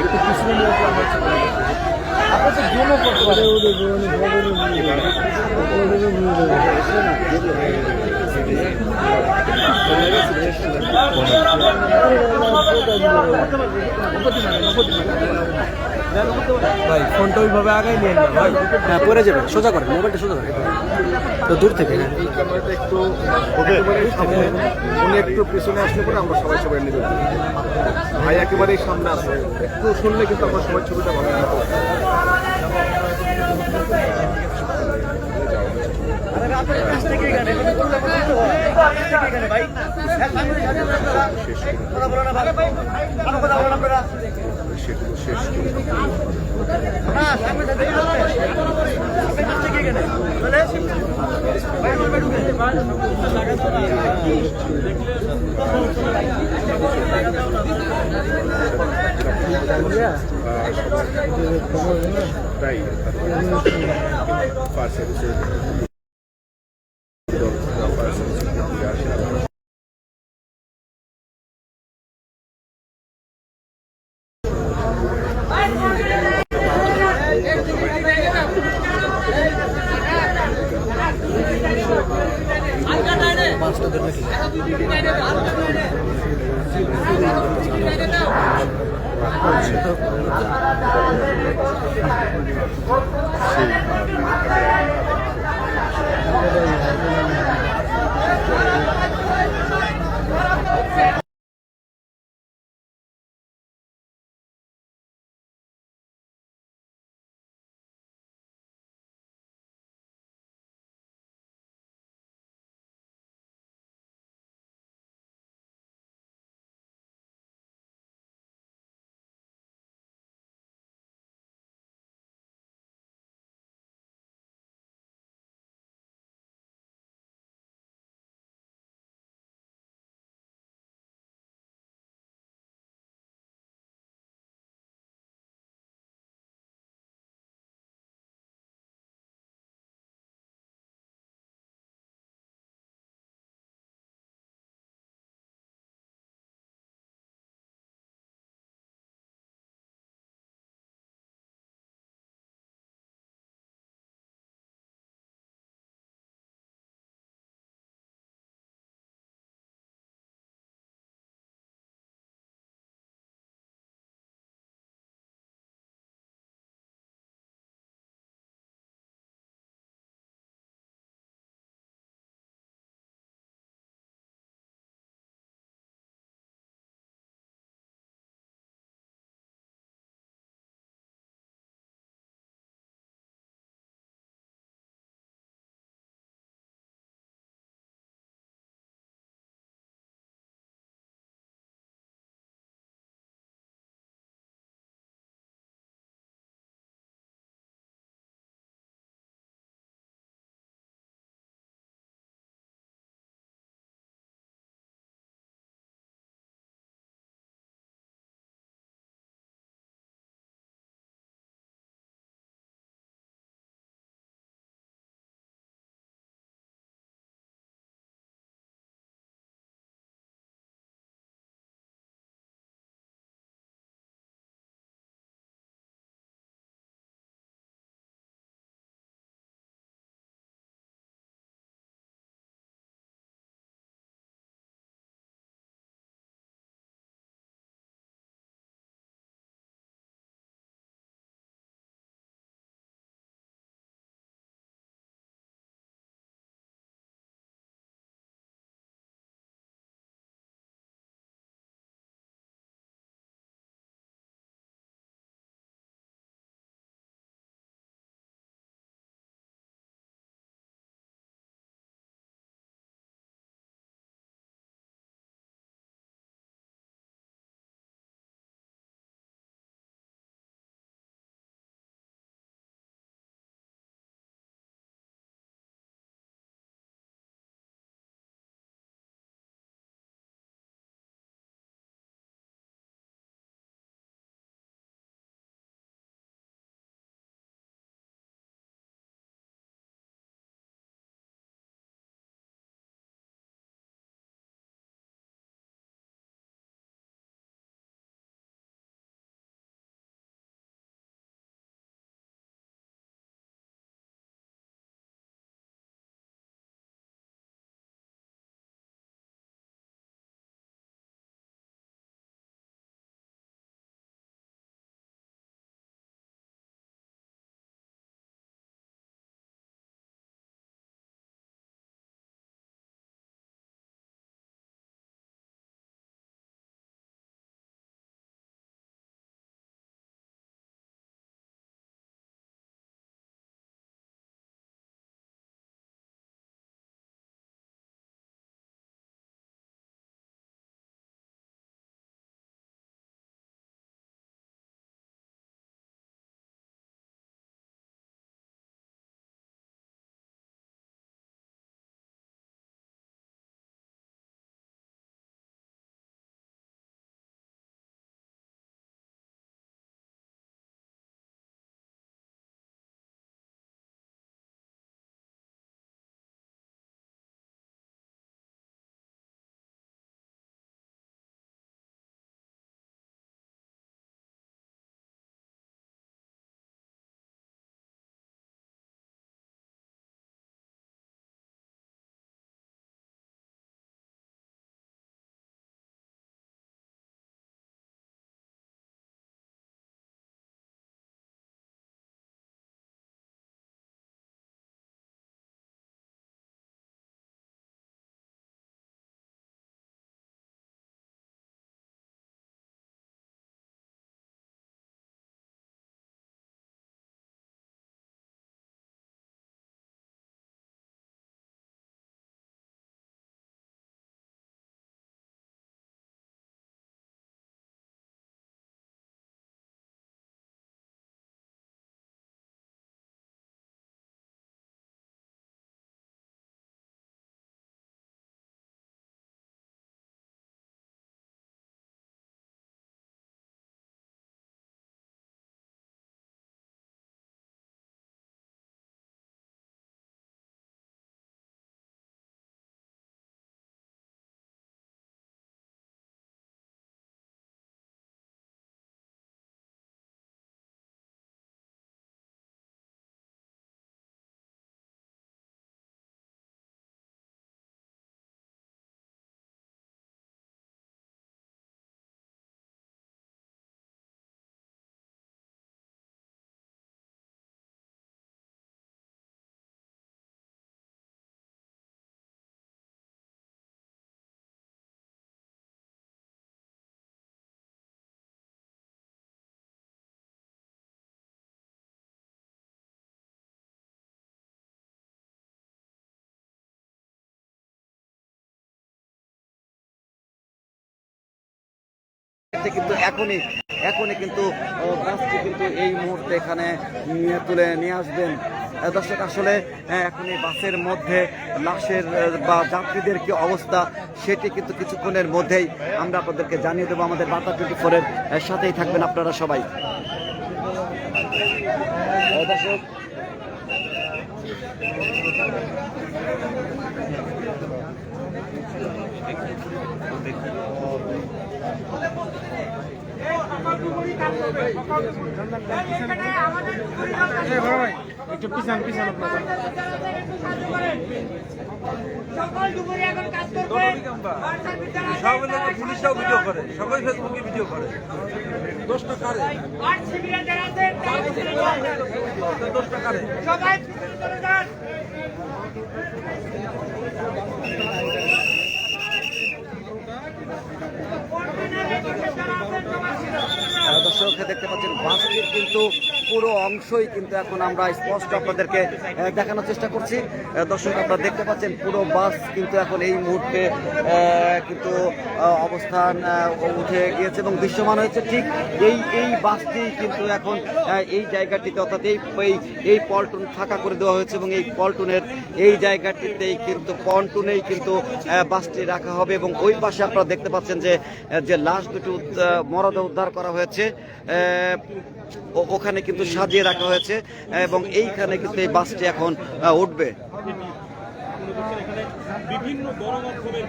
একটু পিছনে নিয়ে আপনার তো জন্য করতে পারে ভাই ফোনটা ওইভাবে আগাই নিয়ে না ভাই, হ্যাঁ পরে যাবে, সোজা করেন মোবাইলটা সোজা করেন তো দূর থেকে। হ্যাঁ এই ক্যামেরাটা একটু উনি একটু পিছনে আসলে পরে আমরা সবাই সবাই নিবে। ভাই একেবারেই সামনে আছে, একটু শুনলে কিন্তু আমরা সবাই ছবিটা ভালো মতো সেগুলো শেষ তাই ফায়ার সার্ভিসের কিন্তু এখনই কিন্তু বাসটি কিন্তু এই মুহূর্তে এখানে তুলে নিয়ে আসবেন। দর্শক আসলে এখন এই বাসের মধ্যে লাশের বা যাত্রীদের কি অবস্থা সেটি কিন্তু কিছুক্ষণের মধ্যেই আমরা আপনাদেরকে জানিয়ে দেবো। আমাদের বার্তা 24-এর সাথেই থাকবেন আপনারা সবাই। দর্শক একটু পিছান পুলিশরাও ভিডিও করে, সবাই ফেসবুকে ভিডিও করে। দোষটা কারে? দোষটা কারে? দর্শক দেখতে পাচ্ছেন বাসটির কিন্তু পুরো অংশই কিন্তু এখন আমরা স্পষ্ট আপনাদেরকে দেখানোর চেষ্টা করছি। দর্শক আপনারা দেখতে পাচ্ছেন পুরো বাস কিন্তু এখন এই মুহূর্তে কিন্তু অবস্থান উঠে গিয়েছে এবং দৃশ্যমান হয়েছে। ঠিক এই বাসটি কিন্তু এখন এই জায়গাটিতে অর্থাৎ এই পল্টন ফাঁকা করে দেওয়া হয়েছে এবং এই পল্টনের এই জায়গাটিতেই কিন্তু পন্টুনেই কিন্তু বাসটি রাখা হবে এবং ওই পাশে আপনারা দেখতে পাচ্ছেন যে লাশ দুটো মরদেহ উদ্ধার করা হয়েছে ওখানে কিন্তু সাজিয়ে রাখা হয়েছে এবং এইখানে কিন্তু এই বাসটি এখন উঠবে। বিভিন্ন গণমাধ্যমের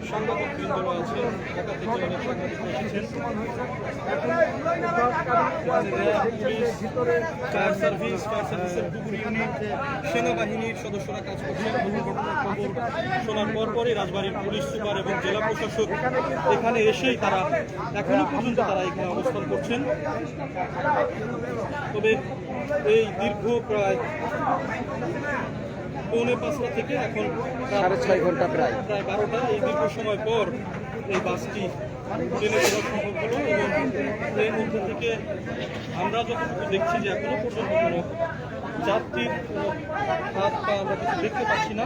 সাংবাদিক বৃন্দ আছে, ঢাকা থেকে অনেক সাংবাদিক এসেছেন। ফায়ার সার্ভিসের ডুবুরি ইউনিট, সেনাবাহিনীর সদস্যরা কাজ করছেন। দুর্ঘটনার খবর শোনার পরপরই রাজবাড়ীর পুলিশ সুপার এবং জেলা প্রশাসক এখানে এসেই তারা এখনো পর্যন্ত তারা এখানে অবস্থান করছেন। তবে এই দীর্ঘ প্রায় 5:45 থেকে এখন 6.5 ঘন্টা প্রায় 12টা, এই দীর্ঘ সময় পর এই বাসটি ট্রেনে চলা সম্ভব হলো এবং এর মধ্যে থেকে আমরা যতটুকু দেখছি যে এখনো পর্যন্ত কোনো যাত্রীর কোনো হাত পা আমরা কিছু দেখতে পাচ্ছি না।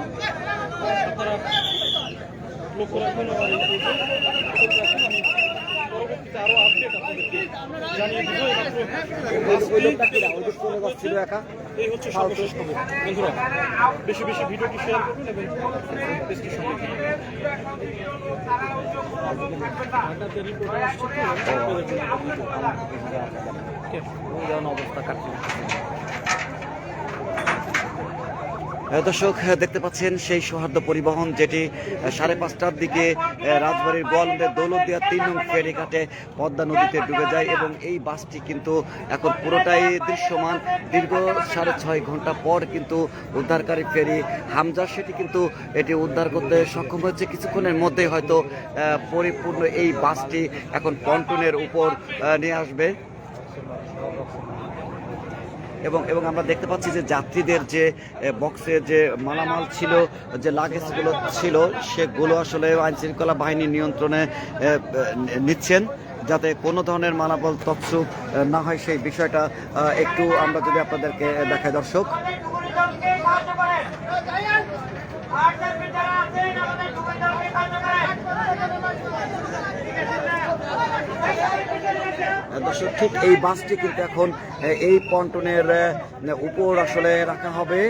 আপনারা লক্ষ্য রাখবেন আমার আমি পরবর্তীতে আরও আপডেট আপনাদেরকে জানিয়ে দেবো। এই হচ্ছে সর্বশেষ খবর। বন্ধুরা বেশি বেশি ভিডিওটি শেয়ার করবেন এবং পেজটি সঙ্গে অবস্থা কাটছে। দর্শক দেখতে পাচ্ছেন সেই সৌহার্দ্য পরিবহন যেটি 5:30টার দিকে রাজবাড়ির গোয়ালন্দের দৌলতদিয়া 3 নং ফেরিঘাটে পদ্মা নদীতে ডুবে যায় এবং এই বাসটি কিন্তু এখন পুরোটাই দৃশ্যমান। দীর্ঘ 6.5 ঘন্টা পর কিন্তু উদ্ধারকারী ফেরি হামজা সেটি কিন্তু এটি উদ্ধার করতে সক্ষম হয়েছে। কিছুক্ষণের মধ্যেই হয়তো পরিপূর্ণ এই বাসটি এখন পন্টনের উপর নিয়ে আসবে এবং আমরা দেখতে পাচ্ছি যে যাত্রীদের যে বক্সে যে মালামাল ছিল, যে লাগেজগুলো ছিল, সেগুলো আসলে আইনশৃঙ্খলা বাহিনী নিয়ন্ত্রণে নিচ্ছেন যাতে কোনো ধরনের মালামাল তছরূপ না হয় সেই বিষয়টা একটু আমরা যদি আপনাদেরকে দেখাই। দর্শক দর্শক ঠিক এই বাসটি কিন্তু এখন এই পন্টনের উপর আসলে রাখা হবে।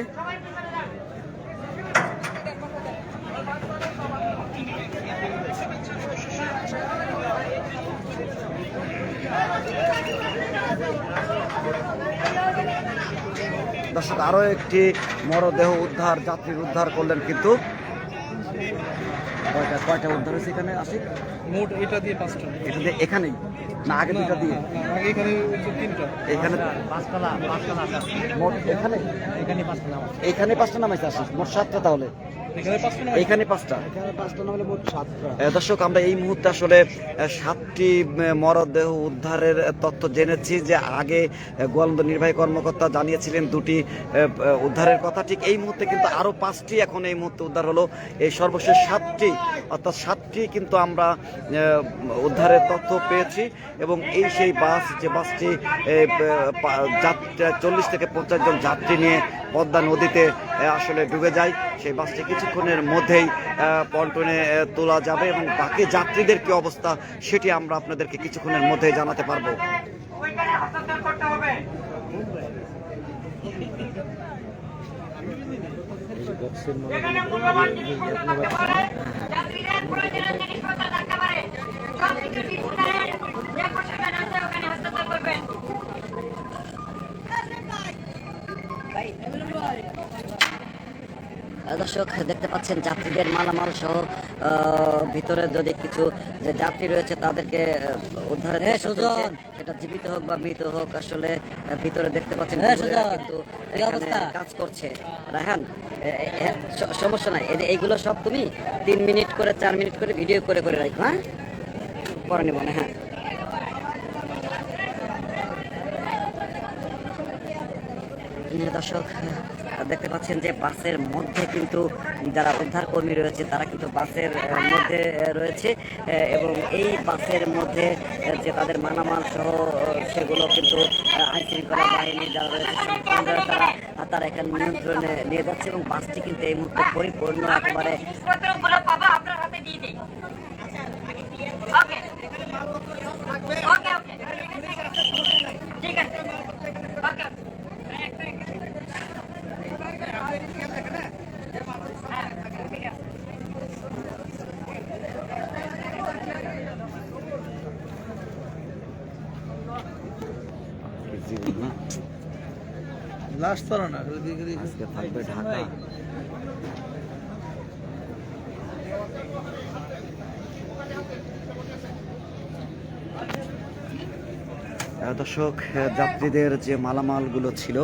দর্শক আরো একটি মরদেহ উদ্ধার, যাত্রীর উদ্ধার করলেন কিন্তু কয়টা উদ্ধার হয়েছে এখানে আসি মোট এটা দিয়ে 5টা, এটা দিয়ে এখানেই না আগে দুটা দিয়ে আগে এখানে 3টা, এখানে মোট এখানে 5টা নামাইছে আসি মোট 7টা, তাহলে এখানে 5টা নামলে মোট 7টা। দর্শক আমরা এই মুহূর্তে আসলে 7টি মরদেহ উদ্ধারের তথ্য জেনেছি যে আগে গোয়ালন্দ নির্বাহী কর্মকর্তা জানিয়েছিলেন 2টি উদ্ধারের কথা। ঠিক এই মুহূর্তে কিন্তু আরো 5টি এখন এই মুহূর্তে উদ্ধার হলো। এই সর্বশেষ 7টি অর্থাৎ 7টি কিন্তু আমরা উদ্ধারের তথ্য পেয়েছি এবং এই সেই বাস যে বাসটি 40 থেকে 50 জন যাত্রী নিয়ে পদ্মা নদীতে আসলে ডুবে যায়। সেই বাসটি কিছুক্ষণের মধ্যেই পন্টনে তোলা যাবে এবং বাকি যাত্রীদের কি অবস্থা সেটি আমরা আপনাদেরকে কিছুক্ষণের মধ্যেই জানাতে পারবো। দর্শক দেখতে পাচ্ছেন যাত্রীদের মালামাল সহ ভিতরে যদি কিছু যে যাত্রী রয়েছে তাদেরকে উদ্ধারের চেষ্টা চলছে। সেটা জীবিত হোক বা মৃত হোক, আসলে ভিতরে দেখতে পাচ্ছেন কিন্তু এখানে কাজ করছে। রায়হান, সমস্যা নাই, এইগুলো সব তুমি 3 মিনিট করে 4 মিনিট করে ভিডিও করে করে রাখো, হ্যাঁ, পরে নেব না। হ্যাঁ, দর্শক দেখতে পাচ্ছেন যে বাসের মধ্যে কিন্তু যারা উদ্ধার কর্মী রয়েছে তারা কিন্তু বাসের মধ্যে রয়েছে এবং এই বাসের মধ্যে যে তাদের মালামাল সহ সেগুলো কিন্তু আইনশৃঙ্খলা বাহিনী যারা রয়েছে তারা এখানে নিয়ন্ত্রণে নিয়ে যাচ্ছে এবং বাসটি কিন্তু এই মুহূর্তে পরিপূর্ণ একেবারে ঠিক আছে। লাস্ট তো না আজকে থাকবে ঢাকা। দর্শক, যাত্রীদের যে মালামালগুলো ছিল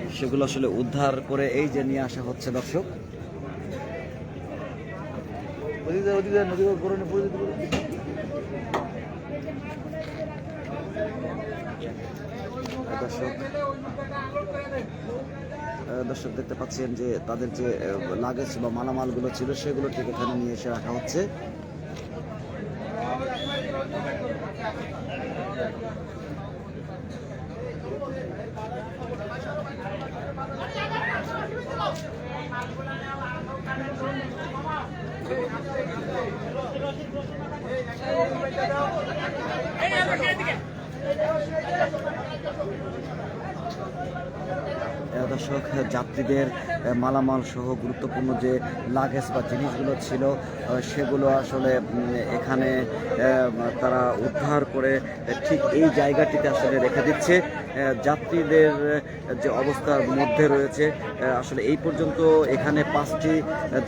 সেগুলো আসলে উদ্ধার করে এই যে নিয়ে আসা হচ্ছে। দর্শক, দর্শক দেখতে পাচ্ছেন যে তাদের যে লাগেজ বা মালামালগুলো ছিল সেগুলো ঠিক এখানে নিয়ে এসে রাখা হচ্ছে। দর্শক, যাত্রীদের মালামাল সহ গুরুত্বপূর্ণ যে লাগেজ বা জিনিসগুলো ছিল সেগুলো আসলে এখানে তারা উদ্ধার করে ঠিক এই জায়গাটিতে আসলে রেখে দিচ্ছে। যাত্রীদের যে অবস্থার মধ্যে রয়েছে, আসলে এই পর্যন্ত এখানে 5টি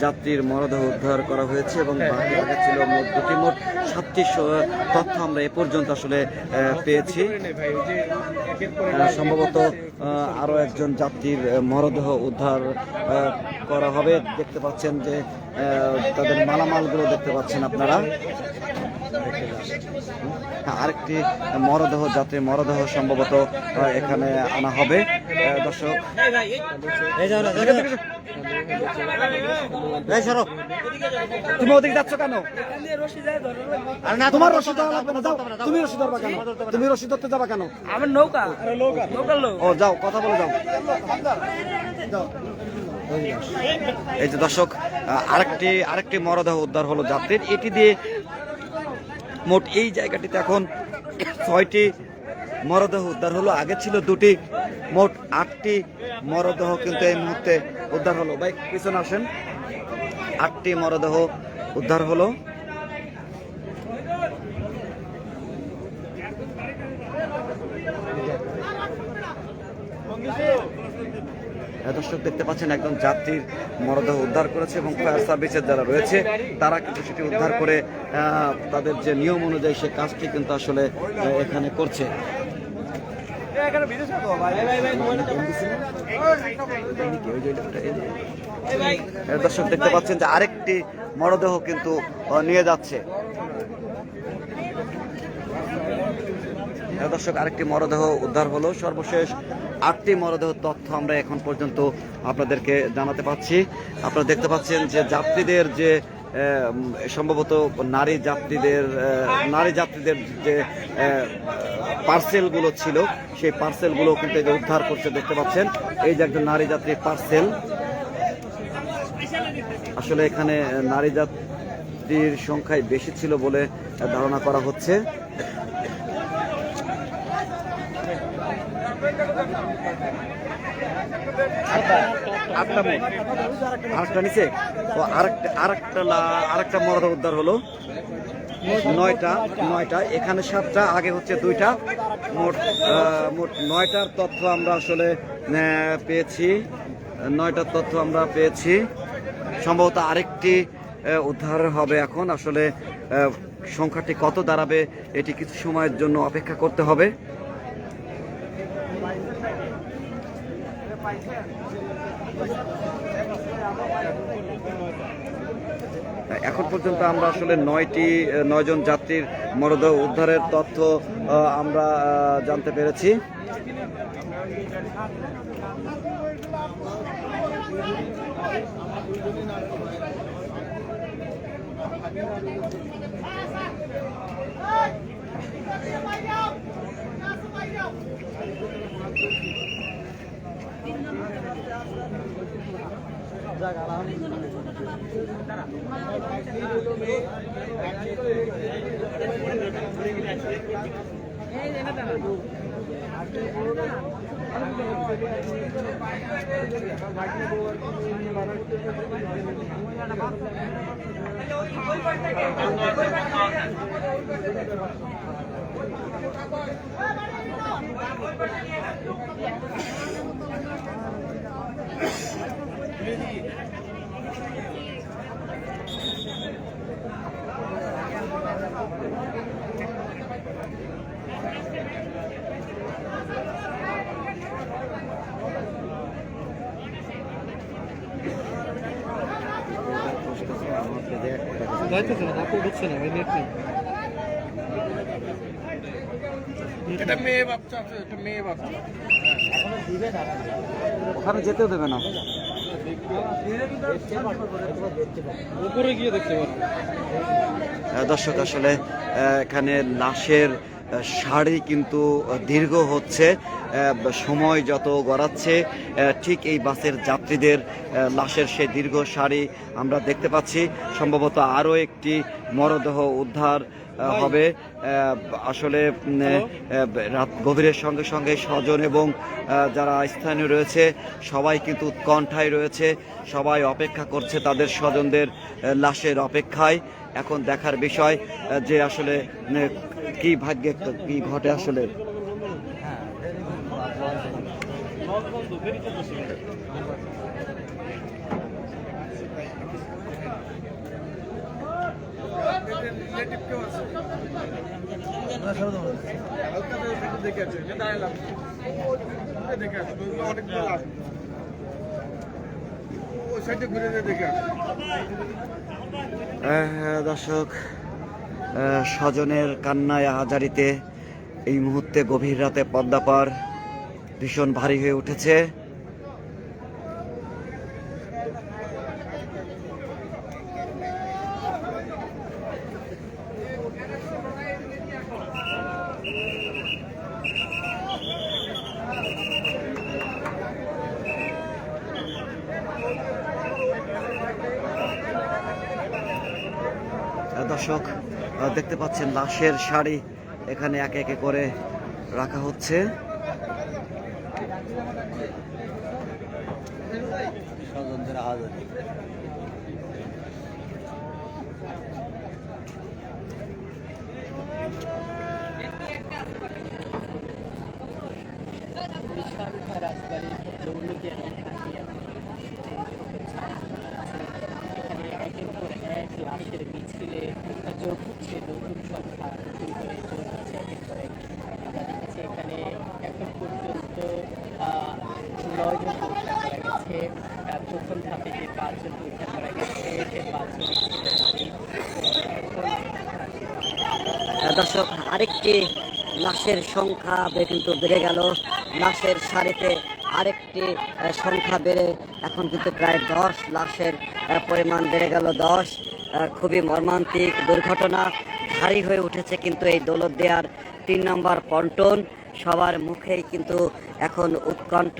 যাত্রীর মরদেহ উদ্ধার করা হয়েছে এবং বাকি রাখা ছিল মোট 7টি তথ্য আমরা এ পর্যন্ত আসলে পেয়েছি। সম্ভবত আরও একজন যাত্রীর মরদেহ উদ্ধার করা হবে। দেখতে পাচ্ছেন যে তাদের মালামালগুলো দেখতে পাচ্ছেন আপনারা। আরেকটি মরদেহ, যাত্রীর মরদেহ সম্ভবত এখানে আনা হবে। দর্শক, তুমি ওদিকে যাচ্ছ কেন? তোমার রশি দেওয়া লাগবে না, যাও। তুমি রশি ধরবা কেন? তুমি রশি ধরতে যাবা কেন? আমার নৌকা ও যাও, কথা বলে যাও। এই যে দর্শক, আরেকটি মরদেহ উদ্ধার হলো যাত্রীর। এটি দিয়ে মোট এই জায়গাটিতে এখন 6টি মরদেহ উদ্ধার হলো। আগে ছিল 2টি, মোট 8টি মরদেহ কিন্তু এই মুহূর্তে উদ্ধার হলো। ভাই পিছনে আসেন। 8টি মরদেহ উদ্ধার হলো। দর্শক দেখতে পাচ্ছেন একজন যাত্রীর মরদেহ উদ্ধার করেছে এবং ফায়ার সার্ভিসের যারা রয়েছে তারা কিন্তু সেটি উদ্ধার করে তাদের যে নিয়ম অনুযায়ী সে কাজটি কিন্তু আসলে এখানে করছে। দর্শক দেখতে পাচ্ছেন যে আরেকটি মরদেহ কিন্তু নিয়ে যাচ্ছে। দর্শক, আরেকটি মরদেহ উদ্ধার হলো। সর্বশেষ 8টি মরদেহ তথ্য আমরা এখন পর্যন্ত আপনাদেরকে জানাতে পারছি। আপনারা দেখতে পাচ্ছেন যে যাত্রীদের যে সম্ভবত নারী যাত্রীদের যে পার্সেলগুলো ছিল সেই পার্সেলগুলো কিন্তু এই যে উদ্ধার করতে দেখতে পাচ্ছেন। এই যে একজন নারী যাত্রীর পার্সেল, আসলে এখানে নারী যাত্রীর সংখ্যায় বেশি ছিল বলে ধারণা করা হচ্ছে। আরেকটা নিচে আরেকটা মরদ উদ্ধার হলো। নয়টা, এখানে 7টা, আগে হচ্ছে 2টা, মোট 9টার তথ্য আমরা আসলে পেয়েছি। 9টার তথ্য আমরা পেয়েছি। সম্ভবত আরেকটি উদ্ধার হবে এখন। আসলে সংখ্যাটি কত দাঁড়াবে এটি কিছু সময়ের জন্য অপেক্ষা করতে হবে। এখন পর্যন্ত আমরা আসলে 9 জন যাত্রীর মরদেহ উদ্ধারের তথ্য আমরা জানতে পেরেছি। যাইতেছে না, আপু ঢুকছে না, নেট নেই। এটা মেয়ে বাচ্চা আছে, এটা মেয়ে বাচ্চা। ওখানে যেতেও দেবে না। উপরে গিয়ে দেখতে পারো। দর্শক আসলে এখানে লাশের সারি কিন্তু দীর্ঘ হচ্ছে, সময় যত গড়াচ্ছে ঠিক এই বাসের যাত্রীদের লাশের সেই দীর্ঘ সারি আমরা দেখতে পাচ্ছি। সম্ভবত আরও একটি মরদেহ উদ্ধার হবে। আসলে রাত গভীরের সঙ্গে সঙ্গে স্বজন এবং যারা স্থানীয় রয়েছে সবাই কিন্তু উৎকণ্ঠায় রয়েছে, সবাই অপেক্ষা করছে তাদের স্বজনদের লাশের অপেক্ষায়। এখন দেখার বিষয় যে আসলে কি ভাগ্যে কি ঘটে আসলে। দর্শক, স্বজনের কান্নায় আহাজারিতে এই মুহূর্তে গভীর রাতে পদ্মা পার ভীষণ ভারী হয়ে উঠেছে। দর্শক দেখতে পাচ্ছেন লাশের সারি এখানে একে একে করে রাখা হচ্ছে। স্বজনদের আহাজারি। লাশের মিছিলে যোগ হচ্ছে নতুন সংখ্যা আমরা দেখেছি এখানে এখন পর্যন্ত 9 জন পরীক্ষা করা গেছে। প্রথম ধাপে যে 5 জন পরীক্ষা করা গেছে, 5 জন দর্শক, আরেকটি লাশের সংখ্যা কিন্তু বেড়ে গেল। লাশের সারিতে আরেকটি সংখ্যা বেড়ে এখন কিন্তু প্রায় 10 লাশের পরিমাণ বেড়ে গেল 10। খুবই মর্মান্তিক দুর্ঘটনা। ভারী হয়ে উঠেছে কিন্তু এই দৌলতদিয়ার 3 নম্বর পন্টন। সবার মুখেই কিন্তু এখন উৎকণ্ঠ,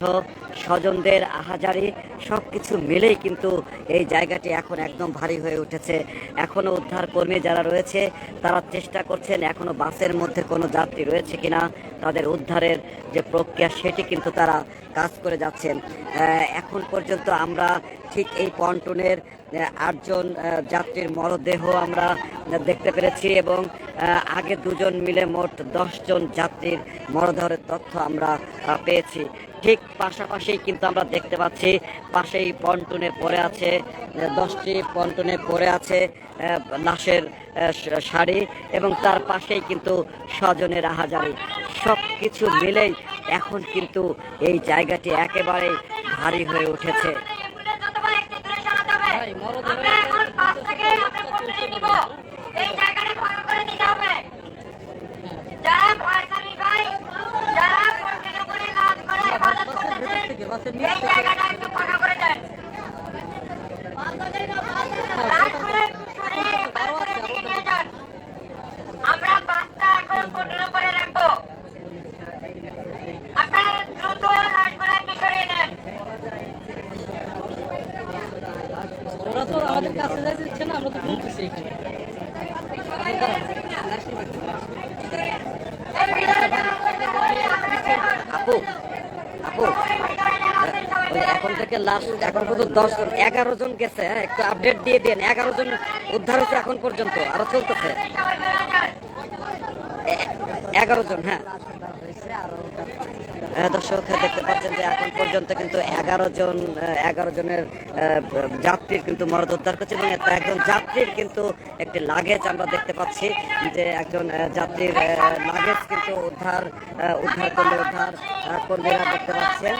স্বজনদের আহাজারি সব কিছু মিলেই কিন্তু এই জায়গাটি এখন একদম ভারী হয়ে উঠেছে। এখনও উদ্ধার কর্মী যারা রয়েছে তারা চেষ্টা করছেন এখনও বাসের মধ্যে কোনো যাত্রী রয়েছে কিনা তাদের উদ্ধারের যে প্রক্রিয়া সেটি কিন্তু তারা কাজ করে যাচ্ছেন। এখন পর্যন্ত আমরা ঠিক এই পন্টনের 8 জন যাত্রীর মরদেহ আমরা দেখতে পেরেছি এবং আগে 2 জন মিলে মোট 10 জন যাত্রীর মরদেহের তথ্য আমরা পেয়েছি। ঠিক পাশাপাশি কিন্তু আমরা দেখতে পাচ্ছি পাশেই পন্টনে পড়ে আছে 10টি পন্টনে পড়ে আছে লাশের শাড়ি এবং তার পাশেই কিন্তু স্বজনের আহাজারি। সব কিছু মিলেই এখন কিন্তু এই জায়গাটি একেবারে ভারী হয়ে উঠেছে। আমরা বাসটা এখন কন্ট্রোল করে রাখবো। আপনারা দ্রুত লাশগুলোকে সরিয়ে নেন। ওরা তো আমাদের কাছে যাইতে দিচ্ছে না, আমরা তো বলতেছি এখানে। আপু আপু এখন থেকে লাস্ট এখন পর্যন্ত 11 জন গেছে। একটু আপডেট দিয়ে দেন। 11 জন উদ্ধার হয়েছে এখন পর্যন্ত, আরো চলতেছে 11 জন। দর্শক দেখতে পাচ্ছেন যে এখন পর্যন্ত কিন্তু 11 জনের যাত্রীর কিন্তু মরদেহ উদ্ধার করছে এবং একজন যাত্রীর কিন্তু একটি লাগেজ আমরা দেখতে পাচ্ছি যে একজন যাত্রীর লাগেজ কিন্তু উদ্ধার কর্মীরা দেখতে পাচ্ছেন।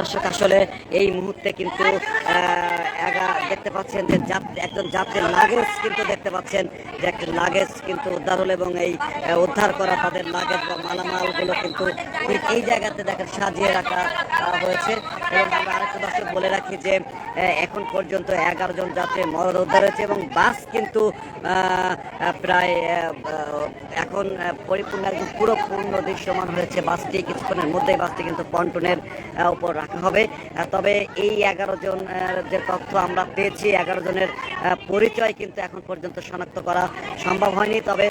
দর্শক আসলে এই মুহূর্তে কিন্তু দেখতে পাচ্ছেন যে একজন যাত্রীর লাগেজ কিন্তু দেখতে পাচ্ছেন যে একটি লাগেজ কিন্তু উদ্ধার হলো এবং এই উদ্ধার করা তাদের লাগেজ বা মালামালগুলো কিন্তু ঠিক এই জায়গাতে দেখেন সাজিয়ে রাখা হয়েছে। এবং আমরা আরেকটা দর্শক বলে রাখি যে এখন পর্যন্ত 11 জন যাত্রীর মরদেহ উদ্ধার হয়েছে এবং বাস কিন্তু প্রায় এখন পরিপূর্ণ একদম পুরো পূর্ণ দৃশ্যমান হয়েছে। বাসটি কিছুক্ষণের মধ্যেই বাসটি কিন্তু পন্টনের উপর রাখা হবে। তবে এই 11 জন যে তথ্য আমরা পেয়েছি 11 জনের পরিচয় কিন্তু এখন পর্যন্ত শনাক্ত করা সম্ভব হয়নি। তবে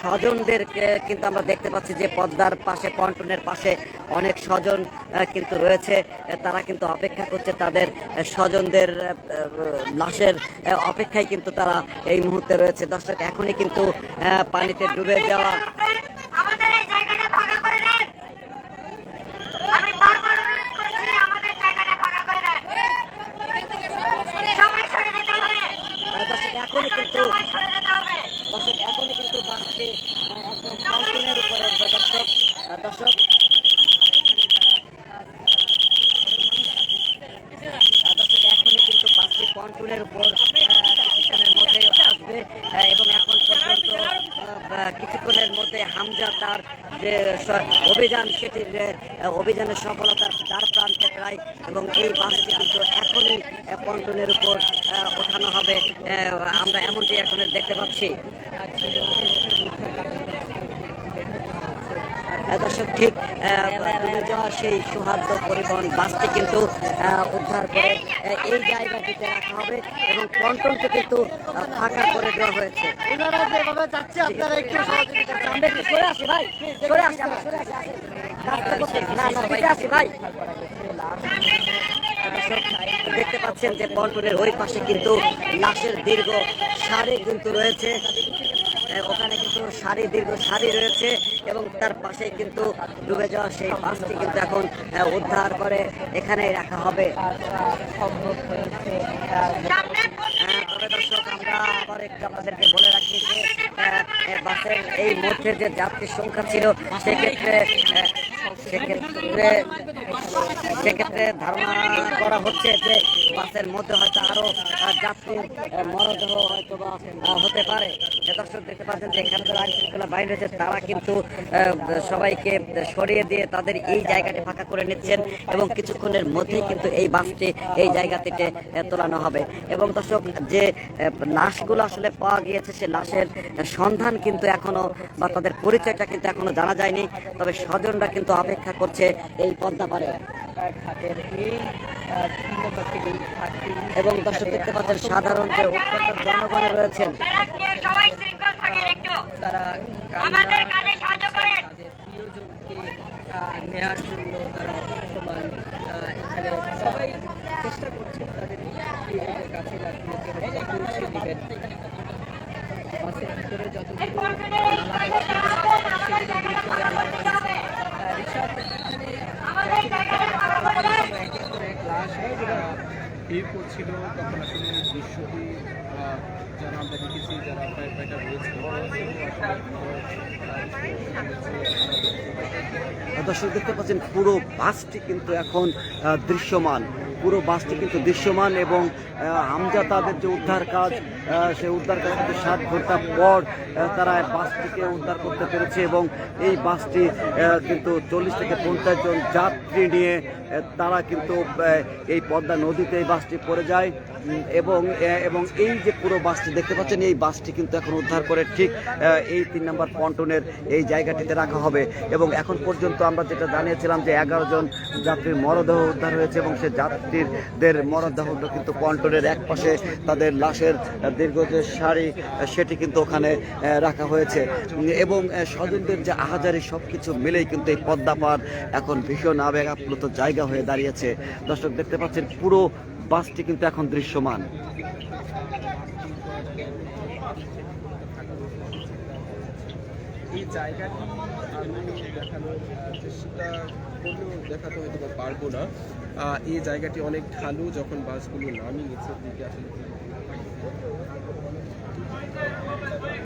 স্বজনদেরকে কিন্তু আমরা দেখতে পাচ্ছি যে পদ্মার পাশে পন্টনের পাশে অনেক স্বজন কিন্তু রয়েছে। তারা কিন্তু অপেক্ষা করছে তাদের স্বজনদের লাশের অপেক্ষায় কিন্তু তারা এই মুহূর্তে রয়েছে। দর্শক এখনই কিন্তু পানিতে ডুবে যাওয়া আমাদের এই জায়গাটা ফাঁকা করে দেন। আমি বারবার অনুরোধ করছি আমাদের জায়গাটা ফাঁকা করে দেন। সবাই সরে যেতে হবে। দর্শক এখনই কিন্তু বাসটি একদম পন্টনের উপরে দর্শক এখনই কিন্তু বাসটি পন্টনের উপর কিছুক্ষণের মধ্যে আসবে এবং এখন পর্যন্ত কিছুক্ষণের মধ্যে হামজা তার যে অভিযান সেটির অভিযানের সফলতার দ্বার প্রান্তে প্রায় এবং এই বাসটি কিন্তু এখনই পন্টনের উপর ওঠানো হবে। আমরা এমনটি এখন দেখতে পাচ্ছি। দর্শক ঠিক ডুবে যাওয়া সেই সৌহার্দ্য পরিবহন বাসটি কিন্তু উদ্ধার করে এই জায়গাটিতে রাখা হবে এবং পন্টনকে কিন্তু ফাঁকা করে দেওয়া হয়েছে। দেখতে পাচ্ছেন যে পন্টনের ওই পাশে কিন্তু লাশের দীর্ঘ সারি কিন্তু রয়েছে। ওখানে কিন্তু দীর্ঘ সারি রয়েছে এবং তার পাশে কিন্তু ডুবে যাওয়া সেই বাসটি কিন্তু এখন উদ্ধার করে এখানে রাখা হবে। তবে দর্শক আমরা আবার একটু আপনাদেরকে বলে রাখি যে বাসের এই মধ্যে যে যাত্রীর সংখ্যা ছিল সেক্ষেত্রে ধারণা করা হচ্ছে যে বাসের মধ্যে হয়তো আরো যাত্রীর মরদেহ হয়তো বা হতে পারে। দর্শক দেখতে পাচ্ছেন যে এখানে যারা আইন শৃঙ্খলা বাহিনী রয়েছে তারা কিন্তু সবাইকে সরিয়ে দিয়ে তাদের এই জায়গাটি ফাঁকা করে নিচ্ছেন এবং কিছুক্ষণের মধ্যেই কিন্তু এই বাসটি এই জায়গা থেকে তোলানো হবে। এবং দর্শক যে লাশগুলো আসলে পাওয়া গিয়েছে সে লাশের সন্ধান কিন্তু এখনো বা তাদের পরিচয়টা কিন্তু এখনো জানা যায়নি, তবে স্বজনরা কিন্তু অপেক্ষা করছে এই পদ্মা পারে। এবং দর্শক দেখতে পাচ্ছেন সাধারণ যে উৎকণ্ঠ জনগণ রয়েছেন সবাই শৃঙ্খল থাকেন একটু, তারা আমাদের কাজে সাহায্য করেন। তাদের প্রিয়জনকে নেওয়ার জন্য তারা বর্তমান এখানে সবাই চেষ্টা করছে তাদের প্রিয়জনের কাছে পৌঁছে দিবেন। বাসের ভিতরে যতগুলো ভিড় করছিল তখন আসলে দৃশ্যটি যারা আমরা দেখেছি যারা ফায়ার ফাইটার রয়েছে দর্শক দেখতে পাচ্ছেন পুরো বাসটি কিন্তু এখন দৃশ্যমান, পুরো বাসটি কিন্তু দৃশ্যমান এবং হামজা তাদের যে উদ্ধার কাজ সে উদ্ধার কাজ কিন্তু 7 ঘন্টা পর তারা বাসটিকে উদ্ধার করতে পেরেছে এবং এই বাসটি কিন্তু 40 থেকে 50 জন যাত্রী নিয়ে তারা কিন্তু এই পদ্মা নদীতে এই বাসটি পড়ে যায় এবং এই যে পুরো বাসটি দেখতে পাচ্ছেন এই বাসটি কিন্তু এখন উদ্ধার করে ঠিক এই 3 নম্বর পন্টনের এই জায়গাটিতে রাখা হবে। এবং এখন পর্যন্ত আমরা যেটা জানিয়েছিলাম যে 11 জন যাত্রীর মরদেহ উদ্ধার হয়েছে এবং সে যাত্রীদের মরদেহ কিন্তু পন্টনের এক পাশে তাদের লাশের দীর্ঘ যে সারি সেটি কিন্তু ওখানে রাখা হয়েছে এবং স্বজনদের যে আহাজারি সব কিছু মিলেই কিন্তু এই পদ্মা পার এখন ভীষণ আবেগ আপ্লুত জায়গা হয়ে দাঁড়িয়েছে। দর্শক দেখতে পাচ্ছেন পুরো বাসটি কিন্তু এখন দৃশ্যমান। এই জায়গাটি আমি দেখানোর চেষ্টা করলেও দেখাতে হয়তো পারবো না। এই জায়গাটি অনেক ঢালু, যখন বাসগুলো নামি নিচের দিকে আসলে